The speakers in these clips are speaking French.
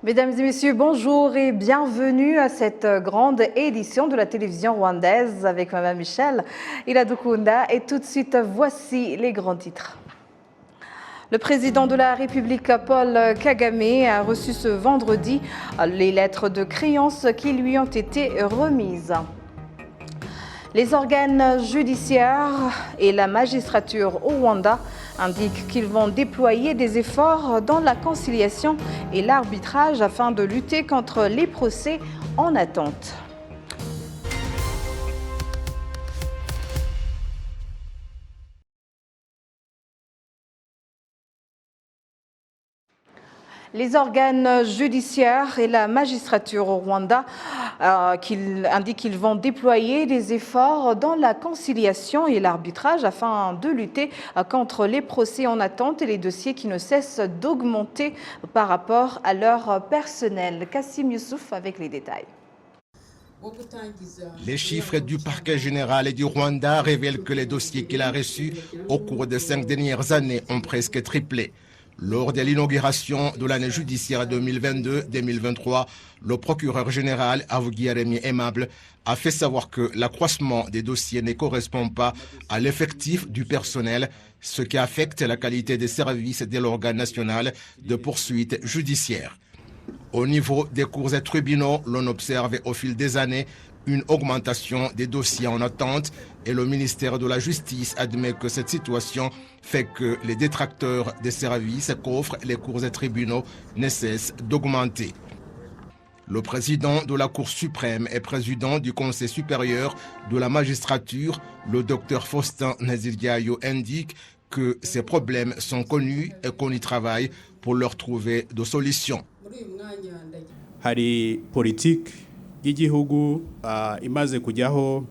Mesdames et messieurs, bonjour et bienvenue à cette grande édition de la télévision rwandaise avec Mme Michel Iradukunda. Et tout de suite, voici les grands titres. Le président de la République, Paul Kagame, a reçu ce vendredi les lettres de créance qui lui ont été remises. Les organes judiciaires et la magistrature au Rwanda indiquent qu'ils vont déployer des efforts dans la conciliation et l'arbitrage afin de lutter contre les procès en attente. Les organes judiciaires et la magistrature au Rwanda indiquent qu'ils vont déployer des efforts dans la conciliation et l'arbitrage afin de lutter contre les procès en attente et les dossiers qui ne cessent d'augmenter par rapport à leur personnel. Kassim Youssouf avec les détails. Les chiffres du parquet général et du Rwanda révèlent que les dossiers qu'il a reçus au cours des 5 dernières années ont presque triplé. Lors de l'inauguration de l'année judiciaire 2022-2023, le procureur général Avugiyaremye Aimable a fait savoir que l'accroissement des dossiers ne correspond pas à l'effectif du personnel, ce qui affecte la qualité des services de l'organe national de poursuite judiciaire. Au niveau des cours et tribunaux, l'on observe au fil des années une augmentation des dossiers en attente et le ministère de la Justice admet que cette situation fait que les détracteurs des services qu'offrent les cours et tribunaux ne cessent d'augmenter. Le président de la Cour suprême et président du Conseil supérieur de la magistrature, le docteur Faustin Neziryayo, indique que ces problèmes sont connus et qu'on y travaille pour leur trouver des solutions. Hari politique y'igihugu imaze kujyaho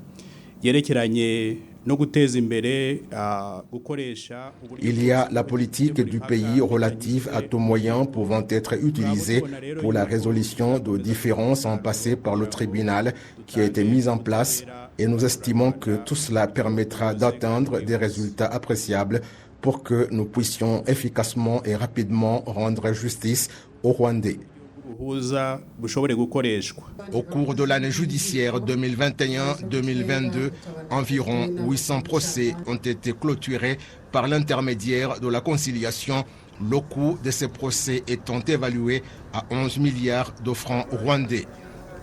yerekeranye no guteza imbere gukoresha. Il y a la politique du pays relative à tout moyen pouvant être utilisé pour la résolution de différends en passé par le tribunal qui a été mise en place et nous estimons que tout cela permettra d'atteindre des résultats appréciables pour que nous puissions efficacement et rapidement rendre justice aux Rwandais. Au cours de l'année judiciaire 2021-2022, environ 800 procès ont été clôturés par l'intermédiaire de la conciliation, le coût de ces procès étant évalué à 11 milliards de francs rwandais.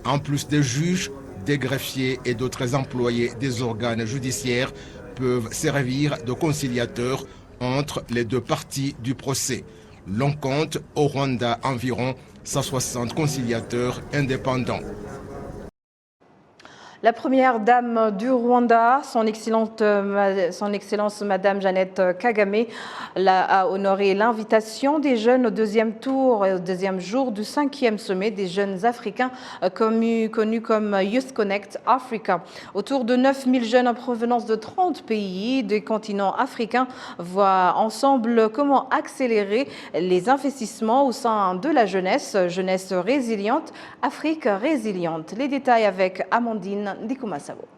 En plus des juges, des greffiers et d'autres employés des organes judiciaires peuvent servir de conciliateurs entre les deux parties du procès. L'on compte au Rwanda environ 160 conciliateurs indépendants. La première dame du Rwanda, son Excellence Madame Jeannette Kagame, a honoré l'invitation des jeunes au deuxième tour et au deuxième jour du 5e sommet des jeunes africains connu comme Youth Connect Africa. Autour de 9000 jeunes en provenance de 30 pays du continent africain voient ensemble comment accélérer les investissements au sein de la jeunesse résiliente, Afrique résiliente. Les détails avec Amandine Ndikumasabo.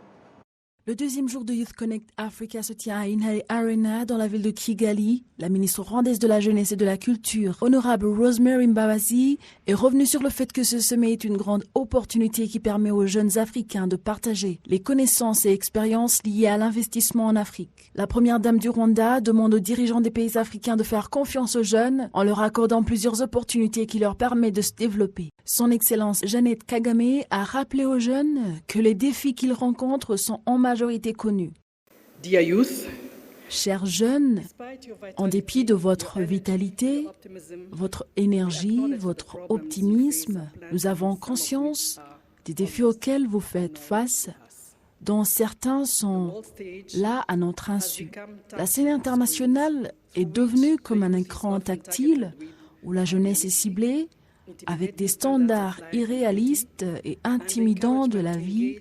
Le deuxième jour de Youth Connect Africa se tient à Intare Arena dans la ville de Kigali. La ministre rwandaise de la Jeunesse et de la Culture, honorable Rosemary Mbabazi, est revenue sur le fait que ce sommet est une grande opportunité qui permet aux jeunes Africains de partager les connaissances et expériences liées à l'investissement en Afrique. La première dame du Rwanda demande aux dirigeants des pays africains de faire confiance aux jeunes en leur accordant plusieurs opportunités qui leur permettent de se développer. Son Excellence Jeannette Kagame a rappelé aux jeunes que les défis qu'ils rencontrent sont en majorité connus. Dear youth, chers jeunes, en dépit de votre vitalité, votre énergie, votre optimisme, nous avons conscience des défis auxquels vous faites face, dont certains sont là à notre insu. La scène internationale est devenue comme un écran tactile où la jeunesse est ciblée avec des standards irréalistes et intimidants de la vie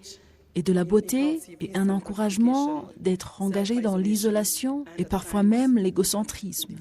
et de la beauté et un encouragement d'être engagé dans l'isolation et parfois même l'égocentrisme.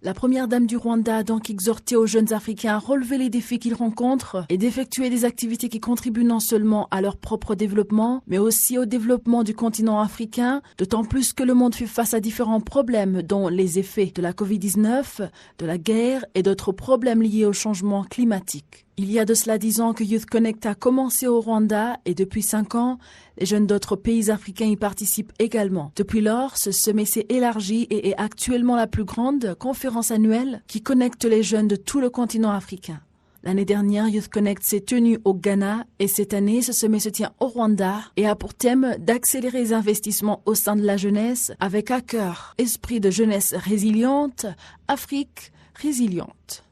La première dame du Rwanda a donc exhorté aux jeunes Africains à relever les défis qu'ils rencontrent et d'effectuer des activités qui contribuent non seulement à leur propre développement, mais aussi au développement du continent africain, d'autant plus que le monde fait face à différents problèmes, dont les effets de la Covid-19, de la guerre et d'autres problèmes liés au changement climatique. Il y a de cela 10 ans que Youth Connect a commencé au Rwanda et depuis 5 ans, les jeunes d'autres pays africains y participent également. Depuis lors, ce sommet s'est élargi et est actuellement la plus grande conférence annuelle qui connecte les jeunes de tout le continent africain. L'année dernière, Youth Connect s'est tenu au Ghana et cette année, ce sommet se tient au Rwanda et a pour thème d'accélérer les investissements au sein de la jeunesse avec à cœur esprit de jeunesse résiliente, Afrique résiliente.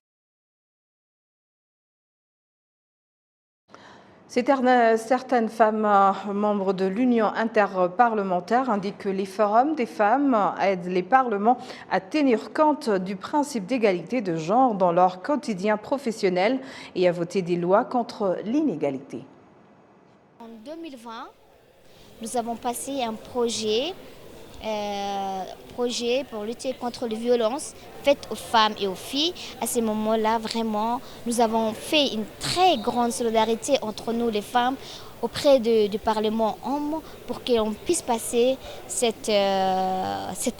Certaines femmes membres de l'Union interparlementaire indiquent que les forums des femmes aident les parlements à tenir compte du principe d'égalité de genre dans leur quotidien professionnel et à voter des lois contre l'inégalité. En 2020, nous avons passé un projet pour lutter contre les violences faites aux femmes et aux filles. À ce moment-là, vraiment, nous avons fait une très grande solidarité entre nous, les femmes, auprès du Parlement homme pour qu'on puisse passer cette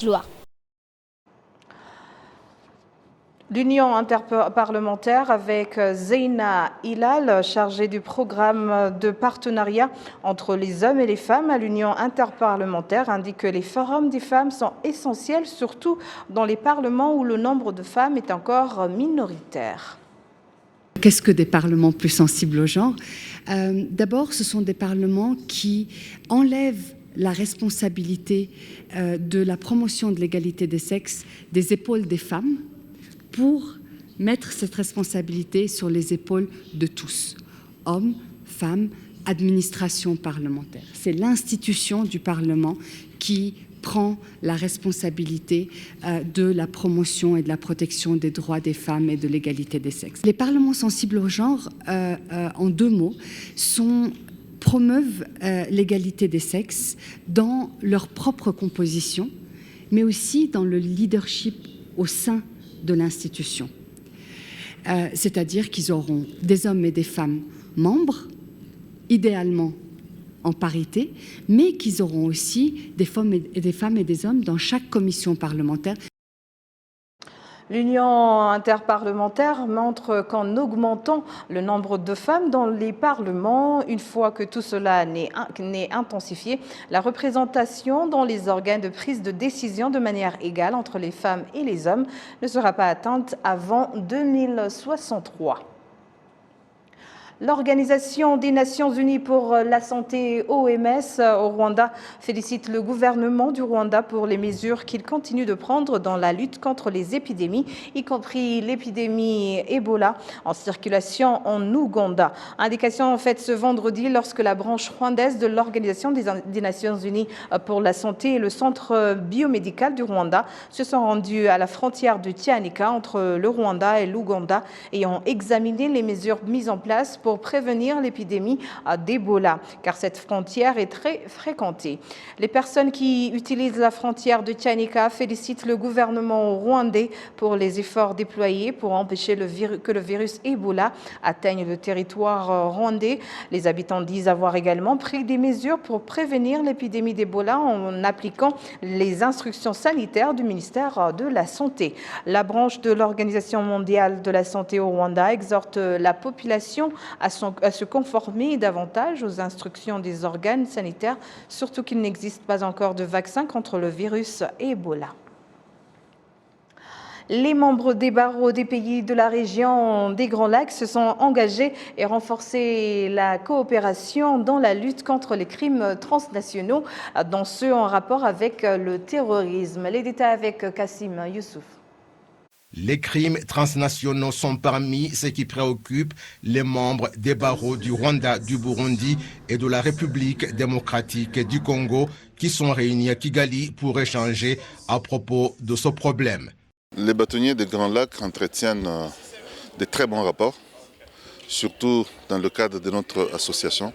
loi. L'Union interparlementaire avec Zeina Hilal, chargée du programme de partenariat entre les hommes et les femmes à l'Union interparlementaire, indique que les forums des femmes sont essentiels, surtout dans les parlements où le nombre de femmes est encore minoritaire. Qu'est-ce que des parlements plus sensibles au genre ? D'abord, ce sont des parlements qui enlèvent la responsabilité de la promotion de l'égalité des sexes des épaules des femmes, pour mettre cette responsabilité sur les épaules de tous, hommes, femmes, administration parlementaire. C'est l'institution du Parlement qui prend la responsabilité de la promotion et de la protection des droits des femmes et de l'égalité des sexes. Les parlements sensibles au genre, en 2 mots, promeuvent l'égalité des sexes dans leur propre composition, mais aussi dans le leadership au sein de l'institution. C'est-à-dire qu'ils auront des hommes et des femmes membres, idéalement en parité, mais qu'ils auront aussi des femmes et des hommes dans chaque commission parlementaire. L'Union interparlementaire montre qu'en augmentant le nombre de femmes dans les parlements, une fois que tout cela n'est intensifié, la représentation dans les organes de prise de décision de manière égale entre les femmes et les hommes ne sera pas atteinte avant 2063. L'Organisation des Nations Unies pour la santé, OMS, au Rwanda, félicite le gouvernement du Rwanda pour les mesures qu'il continue de prendre dans la lutte contre les épidémies, y compris l'épidémie Ebola en circulation en Ouganda. Indication faite ce vendredi lorsque la branche rwandaise de l'Organisation des Nations Unies pour la santé et le centre biomédical du Rwanda se sont rendus à la frontière de Tyanika entre le Rwanda et l'Ouganda et ont examiné les mesures mises en place pour prévenir l'épidémie d'Ebola, car cette frontière est très fréquentée. Les personnes qui utilisent la frontière de Tyanika félicitent le gouvernement rwandais pour les efforts déployés pour empêcher que le virus Ebola atteigne le territoire rwandais. Les habitants disent avoir également pris des mesures pour prévenir l'épidémie d'Ebola en appliquant les instructions sanitaires du ministère de la Santé. La branche de l'Organisation mondiale de la santé au Rwanda exhorte la population à se conformer davantage aux instructions des organes sanitaires, surtout qu'il n'existe pas encore de vaccin contre le virus Ebola. Les membres des barreaux des pays de la région des Grands Lacs se sont engagés et renforcé la coopération dans la lutte contre les crimes transnationaux, dont ceux en rapport avec le terrorisme. Les détails avec Kassim Youssouf. Les crimes transnationaux sont parmi ceux qui préoccupent les membres des barreaux du Rwanda, du Burundi et de la République démocratique du Congo qui sont réunis à Kigali pour échanger à propos de ce problème. Les bâtonniers des Grands Lacs entretiennent de très bons rapports, surtout dans le cadre de notre association,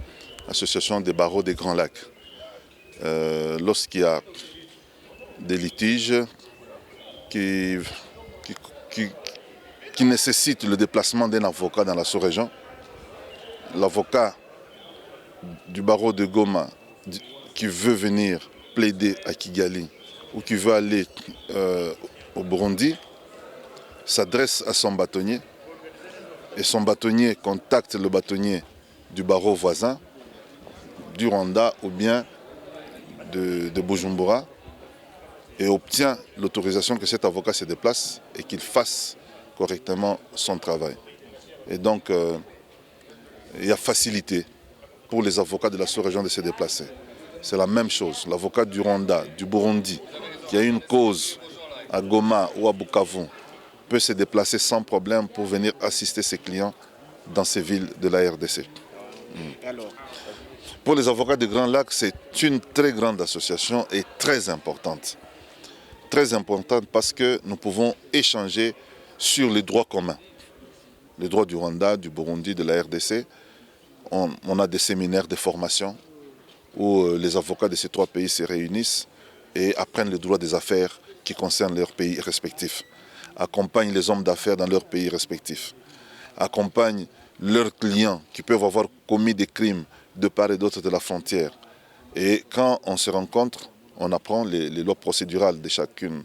Association des barreaux des Grands Lacs. Lorsqu'il y a des litiges qui qui nécessite le déplacement d'un avocat dans la sous-région. L'avocat du barreau de Goma qui veut venir plaider à Kigali ou qui veut aller au Burundi s'adresse à son bâtonnier et son bâtonnier contacte le bâtonnier du barreau voisin, du Rwanda ou bien de Bujumbura et obtient l'autorisation que cet avocat se déplace et qu'il fasse correctement son travail. Et donc, il y a facilité pour les avocats de la sous-région de se déplacer. C'est la même chose. L'avocat du Rwanda, du Burundi, qui a une cause à Goma ou à Bukavu, peut se déplacer sans problème pour venir assister ses clients dans ces villes de la RDC. Pour les avocats de Grand Lac, c'est une très grande association et très importante. Très importante parce que nous pouvons échanger sur les droits communs. Les droits du Rwanda, du Burundi, de la RDC. On a des séminaires de formation où les avocats de ces trois pays se réunissent et apprennent les droits des affaires qui concernent leurs pays respectifs, accompagnent les hommes d'affaires dans leurs pays respectifs, accompagnent leurs clients qui peuvent avoir commis des crimes de part et d'autre de la frontière. Et quand on se rencontre, on apprend les lois procédurales de chacun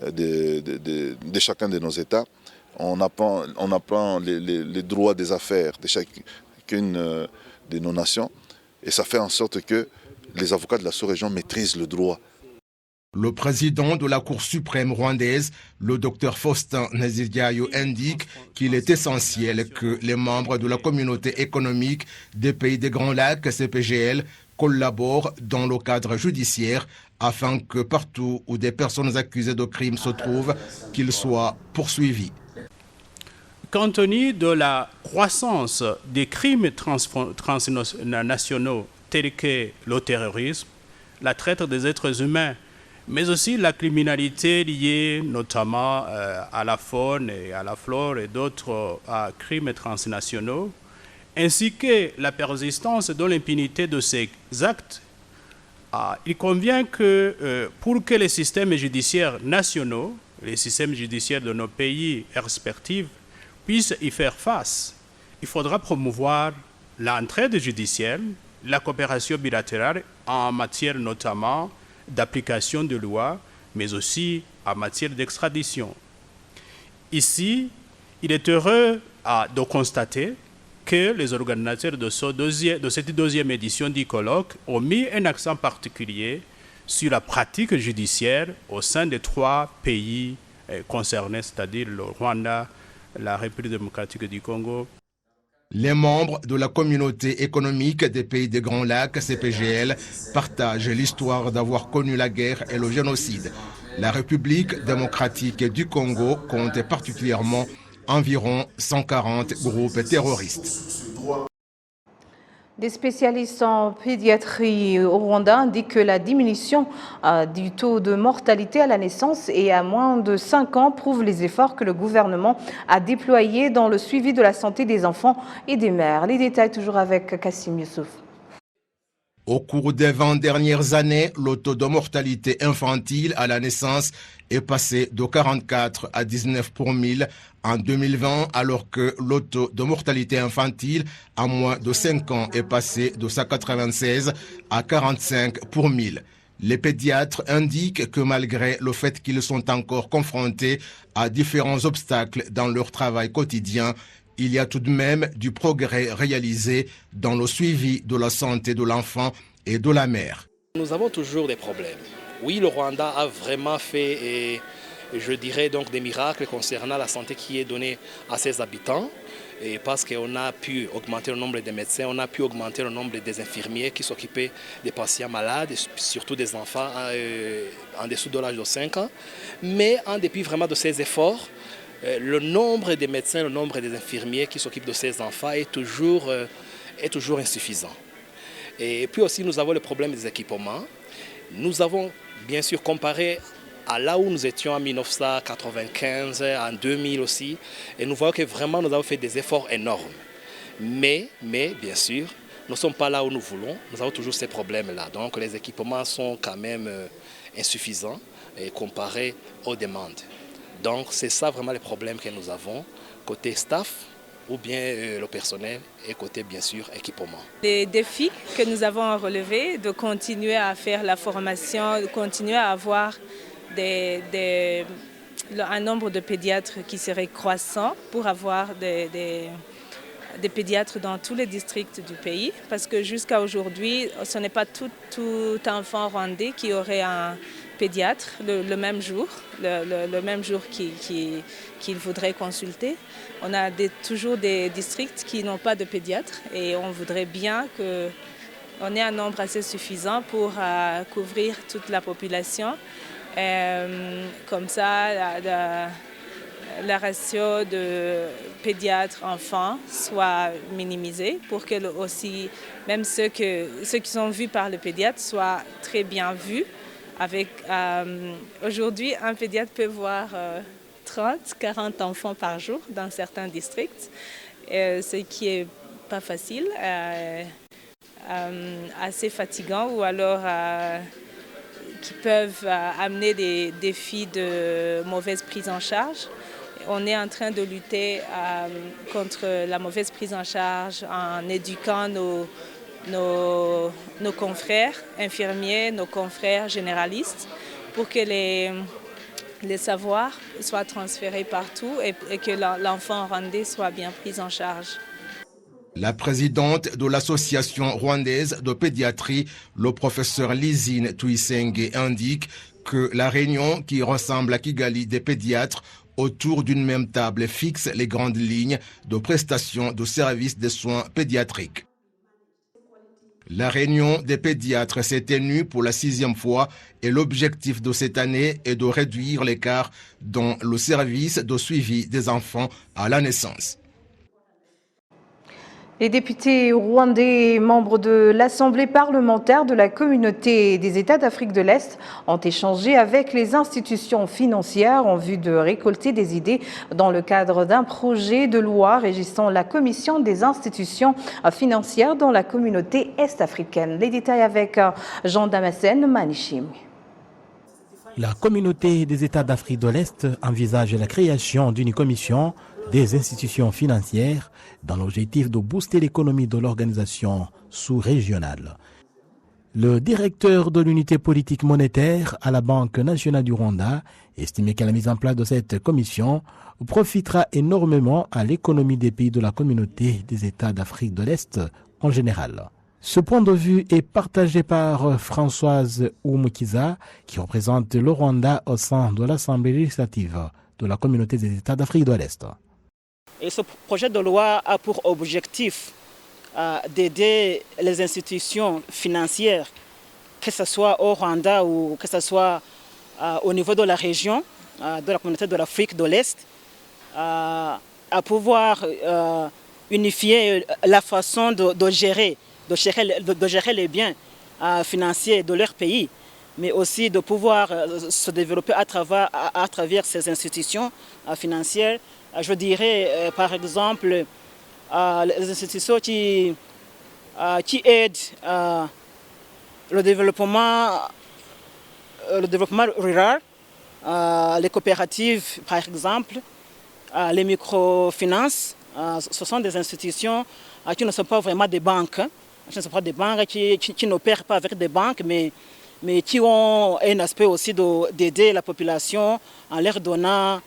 de nos États, on apprend les droits des affaires de chacune de nos nations, et ça fait en sorte que les avocats de la sous-région maîtrisent le droit. Le président de la Cour suprême rwandaise, le docteur Faustin Nteziryayo, indique qu'il est essentiel que les membres de la communauté économique des pays des Grands Lacs, CPGL, collaborent dans le cadre judiciaire afin que partout où des personnes accusées de crimes se trouvent, qu'ils soient poursuivis. Compte tenu de la croissance des crimes transnationaux tels que le terrorisme, la traite des êtres humains, mais aussi la criminalité liée notamment à la faune et à la flore et d'autres crimes transnationaux, ainsi que la persistance de l'impunité de ces actes, il convient que pour que les systèmes judiciaires nationaux, les systèmes judiciaires de nos pays respectifs, puissent y faire face, il faudra promouvoir l'entraide judiciaire, la coopération bilatérale en matière notamment d'application de lois, mais aussi en matière d'extradition. Ici, il est heureux de constater que les organisateurs de cette deuxième édition du colloque ont mis un accent particulier sur la pratique judiciaire au sein des trois pays concernés, c'est-à-dire le Rwanda, la République démocratique du Congo. Les membres de la communauté économique des pays des Grands Lacs, CPGL, partagent l'histoire d'avoir connu la guerre et le génocide. La République démocratique du Congo compte particulièrement environ 140 groupes terroristes. Des spécialistes en pédiatrie au Rwanda indiquent que la diminution du taux de mortalité à la naissance et à moins de 5 ans prouve les efforts que le gouvernement a déployés dans le suivi de la santé des enfants et des mères. Les détails toujours avec Kassim Youssouf. Au cours des 20 dernières années, le taux de mortalité infantile à la naissance est passé de 44 à 19 pour 1000 en 2020, alors que le taux de mortalité infantile à moins de 5 ans est passé de 196 à 45 pour 1000. Les pédiatres indiquent que malgré le fait qu'ils sont encore confrontés à différents obstacles dans leur travail quotidien, il y a tout de même du progrès réalisé dans le suivi de la santé de l'enfant et de la mère. Nous avons toujours des problèmes. Oui, le Rwanda a vraiment fait, je dirais donc, des miracles concernant la santé qui est donnée à ses habitants. Et parce qu'on a pu augmenter le nombre des médecins, on a pu augmenter le nombre des infirmiers qui s'occupaient des patients malades, surtout des enfants en dessous de l'âge de 5 ans. Mais en dépit vraiment de ces efforts, le nombre des médecins, le nombre des infirmiers qui s'occupent de ces enfants est toujours insuffisant. Et puis aussi, nous avons le problème des équipements. Nous avons bien sûr comparé à là où nous étions en 1995, en 2000 aussi, et nous voyons que vraiment nous avons fait des efforts énormes. Mais bien sûr, nous ne sommes pas là où nous voulons, nous avons toujours ces problèmes-là. Donc les équipements sont quand même insuffisants comparés aux demandes. Donc c'est ça vraiment les problèmes que nous avons, côté staff ou bien le personnel et côté bien sûr équipement. Les défis que nous avons à relever, de continuer à faire la formation, de continuer à avoir un nombre de pédiatres qui serait croissant pour avoir des pédiatres dans tous les districts du pays, parce que jusqu'à aujourd'hui, ce n'est pas tout enfant rwandais qui aurait un pédiatre le même jour, le même jour qu'il voudrait consulter. On a toujours des districts qui n'ont pas de pédiatre et on voudrait bien qu'on ait un nombre assez suffisant pour couvrir toute la population. Comme ça, la ratio de pédiatres-enfants soit minimisée pour que aussi, même ceux qui sont vus par le pédiatre soient très bien vus. Aujourd'hui, un pédiatre peut voir 30-40 enfants par jour dans certains districts, ce qui n'est pas facile, assez fatigant ou alors qui peuvent amener des défis de mauvaise prise en charge. On est en train de lutter contre la mauvaise prise en charge en éduquant nos confrères infirmiers, nos confrères généralistes, pour que les savoirs soient transférés partout et que l'enfant rwandais soit bien pris en charge. La présidente de l'association rwandaise de pédiatrie, le professeur Lizine Tuyisenge, indique que la réunion qui rassemble à Kigali des pédiatres autour d'une même table fixe les grandes lignes de prestation de services de soins pédiatriques. La réunion des pédiatres s'est tenue pour la 6e fois et l'objectif de cette année est de réduire l'écart dans le service de suivi des enfants à la naissance. Les députés rwandais et membres de l'Assemblée parlementaire de la communauté des États d'Afrique de l'Est ont échangé avec les institutions financières en vue de récolter des idées dans le cadre d'un projet de loi régissant la commission des institutions financières dans la communauté est-africaine. Les détails avec Jean Damascène Manichim. La communauté des États d'Afrique de l'Est envisage la création d'une commission des institutions financières dans l'objectif de booster l'économie de l'organisation sous-régionale. Le directeur de l'unité politique monétaire à la Banque nationale du Rwanda estimait que la mise en place de cette commission profitera énormément à l'économie des pays de la communauté des États d'Afrique de l'Est en général. Ce point de vue est partagé par Françoise Oumukiza, qui représente le Rwanda au sein de l'Assemblée législative de la communauté des États d'Afrique de l'Est. Et ce projet de loi a pour objectif d'aider les institutions financières, que ce soit au Rwanda ou que ce soit au niveau de la région, de la communauté de l'Afrique de l'Est, à pouvoir unifier la façon de gérer les biens financiers de leur pays, mais aussi de pouvoir se développer à travers ces institutions financières. Je dirais par exemple les institutions qui aident le développement rural, les coopératives par exemple, les microfinances. Ce sont des institutions qui ne sont pas vraiment des banques, qui n'opèrent pas avec des banques, mais qui ont un aspect aussi d'aider la population en leur donnant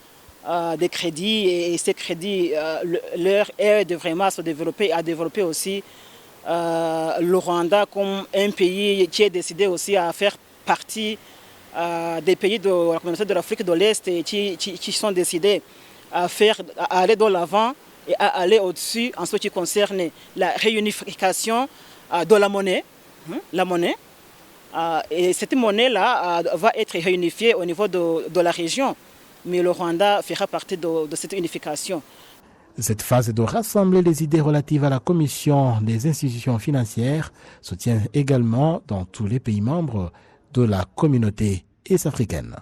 des crédits, et ces crédits leur aident vraiment à se développer, à développer aussi le Rwanda comme un pays qui est décidé aussi à faire partie des pays de la communauté de l'Afrique de l'Est et qui sont décidés à aller de l'avant et à aller au-dessus en ce qui concerne la réunification de la monnaie. Et cette monnaie-là va être réunifiée au niveau de la région. Mais le Rwanda fera partie de cette unification. Cette phase de rassembler les idées relatives à la commission des institutions financières se tient également dans tous les pays membres de la communauté est-africaine.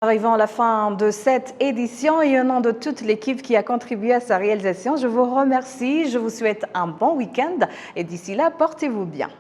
Arrivons à la fin de cette édition et au nom de toute l'équipe qui a contribué à sa réalisation, je vous remercie, je vous souhaite un bon week-end et d'ici là, portez-vous bien.